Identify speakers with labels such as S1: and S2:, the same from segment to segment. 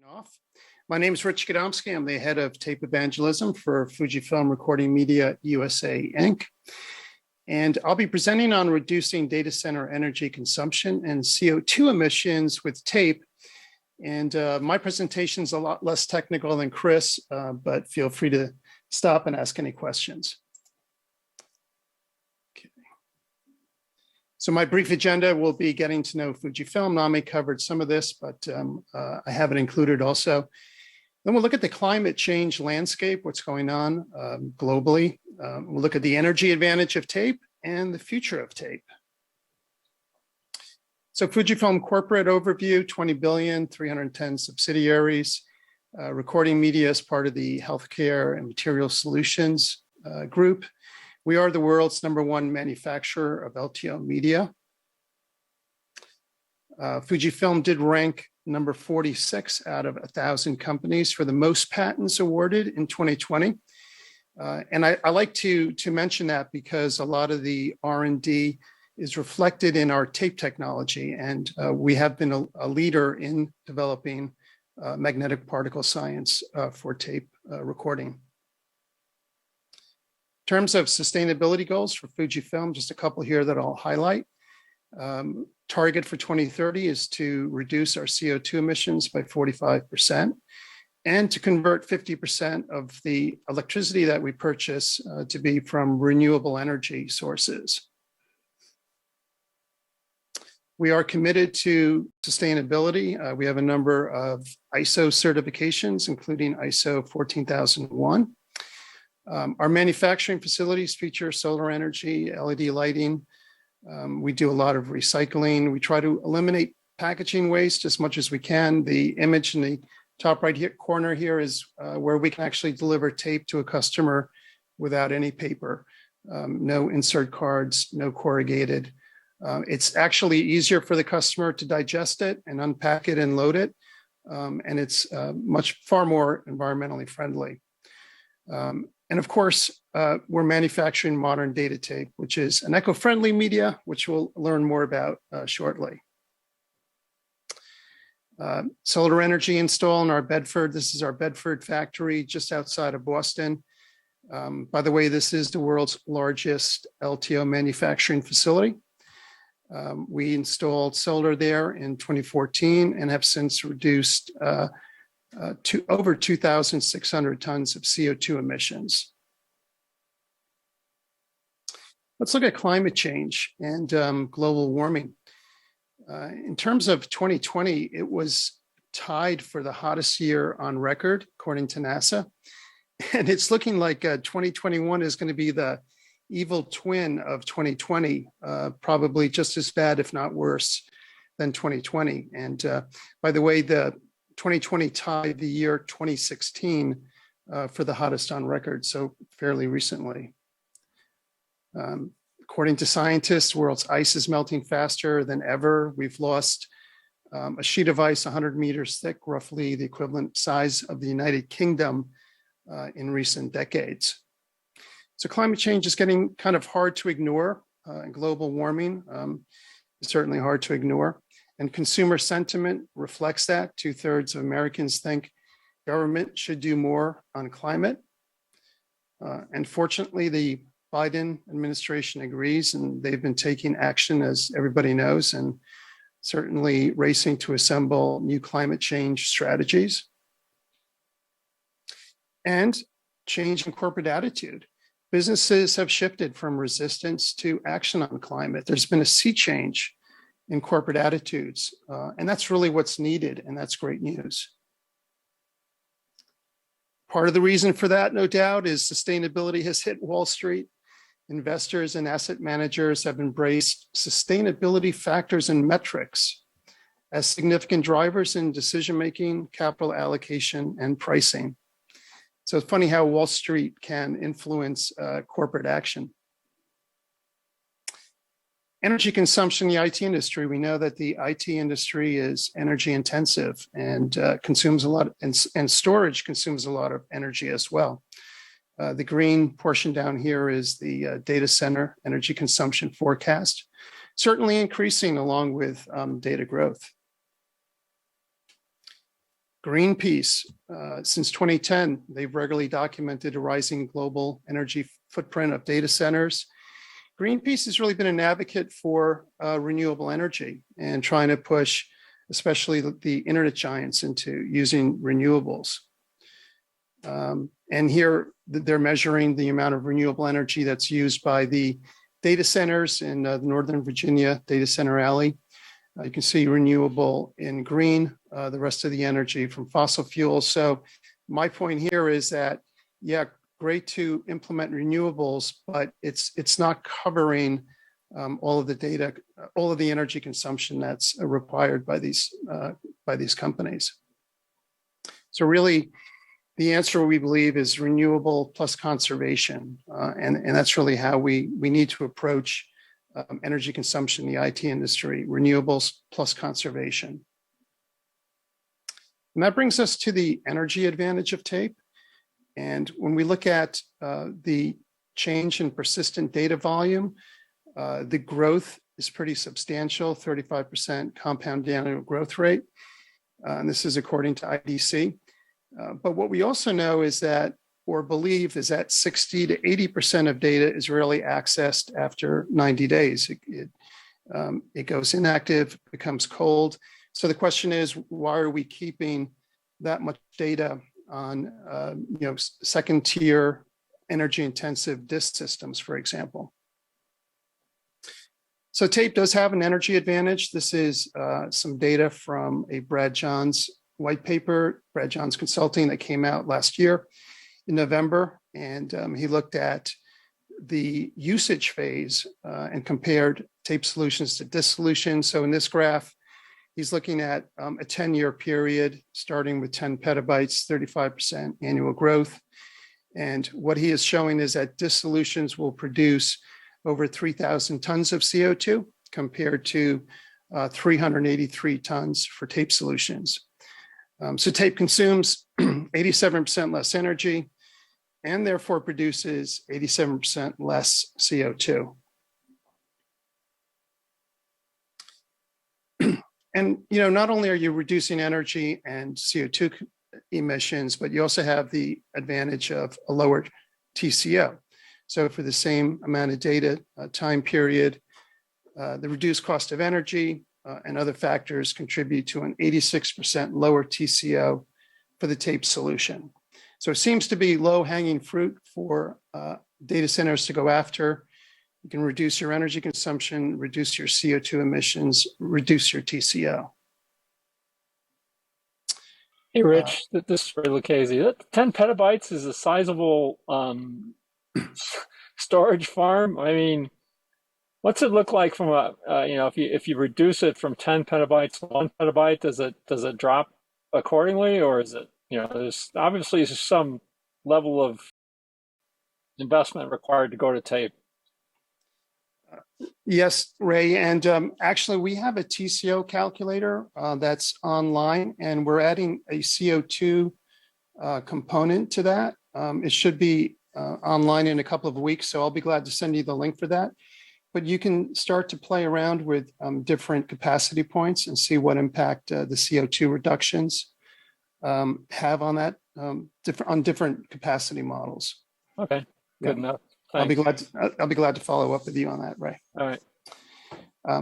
S1: Off. My name is Rich Gadomski. I'm the head of Tape Evangelism for Fujifilm Recording Media USA, Inc. And I'll be presenting on reducing data center energy consumption and CO2 emissions with tape. And my presentation is a lot less technical than Chris, but feel free to stop and ask any questions. Okay. So my brief agenda will be getting to know Fujifilm. Nami covered some of this, but I have it included also. Then we'll look at the climate change landscape, what's going on globally. We'll look at the energy advantage of tape and the future of tape. So Fujifilm corporate overview, 20 billion, 310 subsidiaries. Recording media is part of the healthcare and material solutions group. We are the world's #1 manufacturer of LTO media. Fujifilm did rank number 46 out of 1,000 companies for the most patents awarded in 2020. And I like to mention that because a lot of the R&D is reflected in our tape technology, and we have been a leader in developing magnetic particle science for tape recording. In terms of sustainability goals for Fujifilm, just a couple here that I'll highlight. Target for 2030 is to reduce our CO2 emissions by 45% and to convert 50% of the electricity that we purchase to be from renewable energy sources. We are committed to sustainability. We have a number of ISO certifications, including ISO 14001. Our manufacturing facilities feature solar energy, LED lighting. We do a lot of recycling. We try to eliminate packaging waste as much as we can. The image in the top right corner here is where we can actually deliver tape to a customer without any paper. No insert cards, no corrugated. It's actually easier for the customer to digest it and unpack it and load it. And it's far more environmentally friendly. And of course, we're manufacturing modern data tape, which is an eco-friendly media, which we'll learn more about shortly. Solar energy install in our Bedford. This is our Bedford factory just outside of Boston. By the way, this is the world's largest LTO manufacturing facility. We installed solar there in 2014 and have since reduced to over 2,600 tons of CO2 emissions. Let's look at climate change and global warming. In terms of 2020, it was tied for the hottest year on record, according to NASA. And it's looking like 2021 is going to be the evil twin of 2020, probably just as bad, if not worse, than 2020. And by the way, the 2020 tied the year 2016 for the hottest on record, so fairly recently. According to scientists, the world's ice is melting faster than ever. We've lost a sheet of ice 100 meters thick, roughly the equivalent size of the United Kingdom in recent decades. So climate change is getting kind of hard to ignore. Global warming is certainly hard to ignore. And consumer sentiment reflects that. 2/3 of Americans think government should do more on climate. And fortunately, the Biden administration agrees, and they've been taking action, as everybody knows, and certainly racing to assemble new climate change strategies. And change in corporate attitude. Businesses have shifted from resistance to action on climate. There's been a sea change in corporate attitudes. And that's really what's needed, and that's great news. Part of the reason for that, no doubt, is sustainability has hit Wall Street. Investors and asset managers have embraced sustainability factors and metrics as significant drivers in decision-making, capital allocation, and pricing. So it's funny how Wall Street can influence corporate action. Energy consumption in the IT industry. We know that the IT industry is energy intensive and consumes a lot, and storage consumes a lot of energy as well. The green portion down here is the data center energy consumption forecast, certainly increasing along with data growth. Greenpeace, since 2010, they've regularly documented a rising global energy footprint of data centers. Greenpeace has really been an advocate for renewable energy and trying to push, especially the internet giants, into using renewables. And here they're measuring the amount of renewable energy that's used by the data centers in the Northern Virginia Data Center Alley. You can see renewable in green, the rest of the energy from fossil fuels. So my point here is that, yeah, great to implement renewables, but it's not covering all of the data, all of the energy consumption that's required by these companies. So really, the answer we believe is renewable plus conservation, and that's really how we need to approach energy consumption in the IT industry: renewables plus conservation. And that brings us to the energy advantage of tape. And when we look at the change in persistent data volume, the growth is pretty substantial, 35% compound annual growth rate. And this is according to IDC. But what we also know is that, or believe, is that 60 to 80% of data is rarely accessed after 90 days. It goes inactive, becomes cold. So the question is, why are we keeping that much data on second tier energy intensive disk systems, for example? So tape does have an energy advantage. This is some data from a Brad Johns white paper, Brad Johns Consulting, that came out last year in November. And he looked at the usage phase and compared tape solutions to disk solutions. So in this graph, he's looking at a 10-year period, starting with 10 petabytes, 35% annual growth. And what he is showing is that disk solutions will produce over 3,000 tons of CO2 compared to 383 tons for tape solutions. So tape consumes 87% less energy and therefore produces 87% less CO2. And not only are you reducing energy and CO2 emissions, but you also have the advantage of a lower TCO. So for the same amount of data time period, the reduced cost of energy and other factors contribute to an 86% lower TCO for the tape solution. So it seems to be low-hanging fruit for data centers to go after. You can reduce your energy consumption, reduce your CO2 emissions, reduce your TCO.
S2: Hey, Rich, this is Ray Lucchese. 10 petabytes is a sizable storage farm. I mean, what's it look like from a if you reduce it from 10 petabytes to 1 petabyte, does it drop accordingly, or is it there's obviously some level of investment required to go to tape?
S1: Yes, Ray, and actually we have a TCO calculator that's online, and we're adding a CO2 component to that. It should be online in a couple of weeks, so I'll be glad to send you the link for that. But you can start to play around with different capacity points and see what impact the CO2 reductions have on that on different capacity models.
S2: Okay, good enough. Thanks.
S1: I'll be glad to follow up with you on that, Ray.
S2: All right.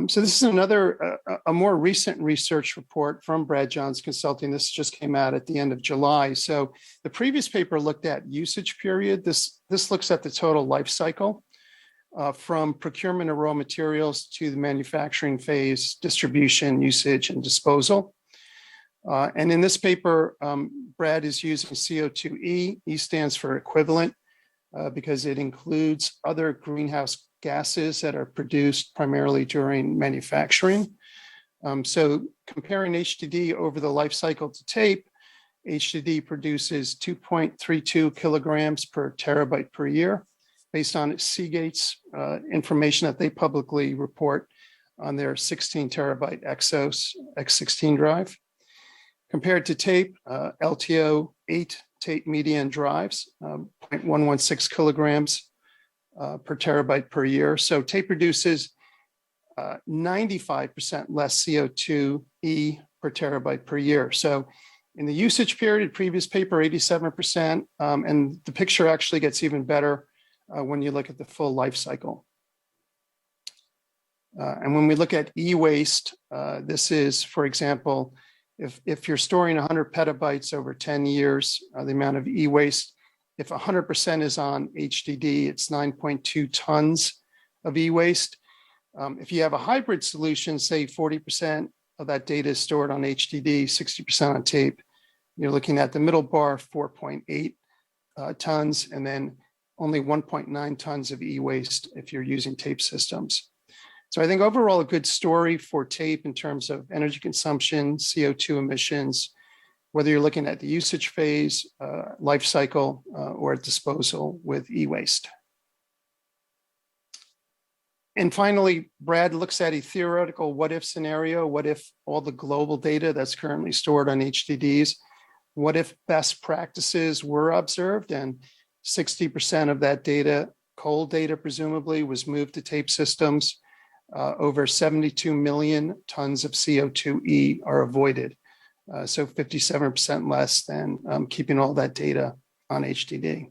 S1: So this is another a more recent research report from Brad Johns Consulting. This just came out at the end of July. So the previous paper looked at usage period. This looks at the total life cycle from procurement of raw materials to the manufacturing phase, distribution, usage, and disposal. And in this paper, Brad is using CO2E. E stands for equivalent because it includes other greenhouse gases that are produced primarily during manufacturing. So comparing HDD over the life cycle to tape, HDD produces 2.32 kilograms per terabyte per year, based on Seagate's information that they publicly report on their 16 terabyte Exos X16 drive. Compared to tape, LTO 8 tape median drives, 0.116 kilograms per terabyte per year. So tape produces 95% less CO2e per terabyte per year. So In the usage period, previous paper, 87%, and the picture actually gets even better when you look at the full life cycle. And when we look at e-waste, this is, for example, if you're storing 100 petabytes over 10 years, the amount of e-waste, if 100% is on HDD, it's 9.2 tons of e-waste. If you have a hybrid solution, say 40% of that data is stored on HDD, 60% on tape, you're looking at the middle bar, 4.8 tons, and then only 1.9 tons of e-waste if you're using tape systems. So I think overall a good story for tape in terms of energy consumption, CO2 emissions, whether you're looking at the usage phase, life cycle, or at disposal with e-waste. And finally, Brad looks at a theoretical what-if scenario. What if all the global data that's currently stored on HDDs, what if best practices were observed and 60% of that data, cold data presumably, was moved to tape systems? Over 72 million tons of CO2e are avoided. So 57% less than keeping all that data on HDD.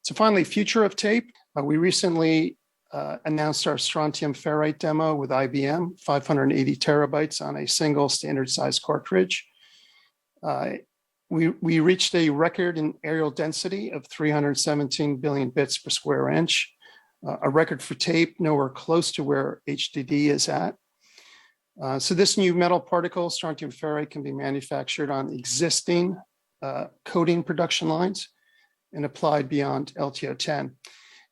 S1: So finally, future of tape. We recently announced our strontium ferrite demo with IBM, 580 terabytes on a single standard size cartridge. We reached a record in areal density of 317 billion bits per square inch, a record for tape, nowhere close to where HDD is at. So this new metal particle, strontium ferrite, can be manufactured on existing coating production lines and applied beyond LTO-10. And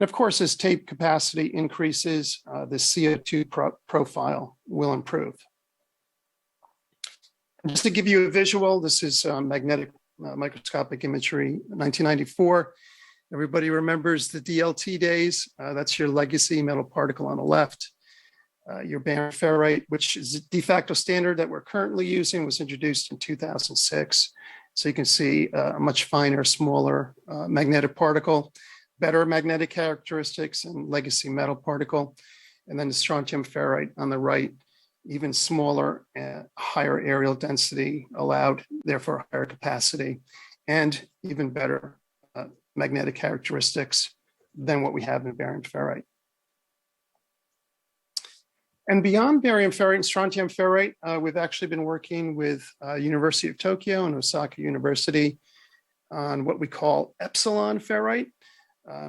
S1: of course, as tape capacity increases, the CO2 profile will improve. Just to give you a visual, this is magnetic microscopic imagery, 1994. Everybody remembers the DLT days. That's your legacy metal particle on the left. Your barium ferrite, which is a de facto standard that we're currently using, was introduced in 2006. So you can see a much finer, smaller magnetic particle, better magnetic characteristics and legacy metal particle. And then the strontium ferrite on the right, even smaller, higher areal density allowed, therefore higher capacity, and even better magnetic characteristics than what we have in barium ferrite. And beyond barium ferrite and strontium ferrite, we've actually been working with University of Tokyo and Osaka University on what we call epsilon ferrite,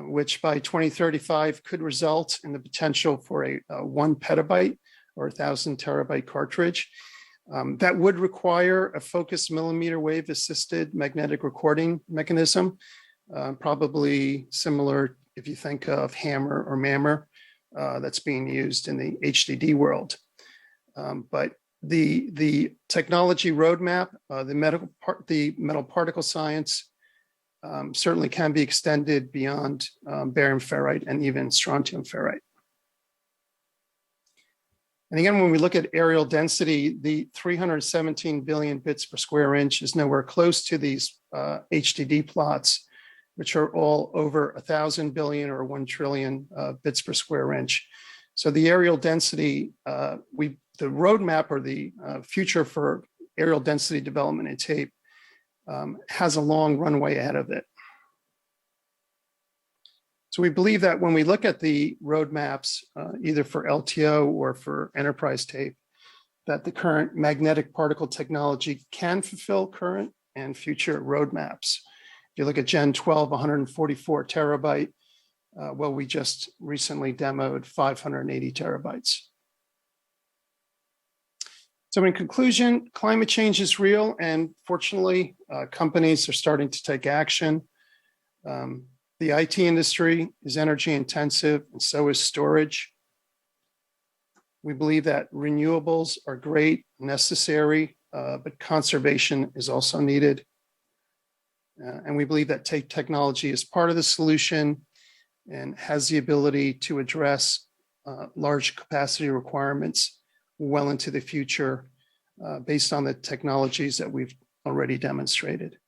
S1: which by 2035 could result in the potential for a 1 petabyte or 1,000 terabyte cartridge. That would require a focused millimeter wave assisted magnetic recording mechanism, probably similar if you think of hammer or mammer. That's being used in the HDD world. But the technology roadmap, the metal particle science certainly can be extended beyond barium ferrite and even strontium ferrite. And again, when we look at areal density, the 317 billion bits per square inch is nowhere close to these HDD plots, which are all over 1,000 billion or 1 trillion bits per square inch. So the areal density, the roadmap or the future for areal density development in tape has a long runway ahead of it. So we believe that when we look at the roadmaps, either for LTO or for enterprise tape, that the current magnetic particle technology can fulfill current and future roadmaps. If you look at Gen 12, 144 terabyte, well, we just recently demoed 580 terabytes. So in conclusion, climate change is real, and fortunately, companies are starting to take action. The IT industry is energy intensive, and so is storage. We believe that renewables are great, necessary, but conservation is also needed. And we believe that tape technology is part of the solution and has the ability to address large capacity requirements well into the future based on the technologies that we've already demonstrated.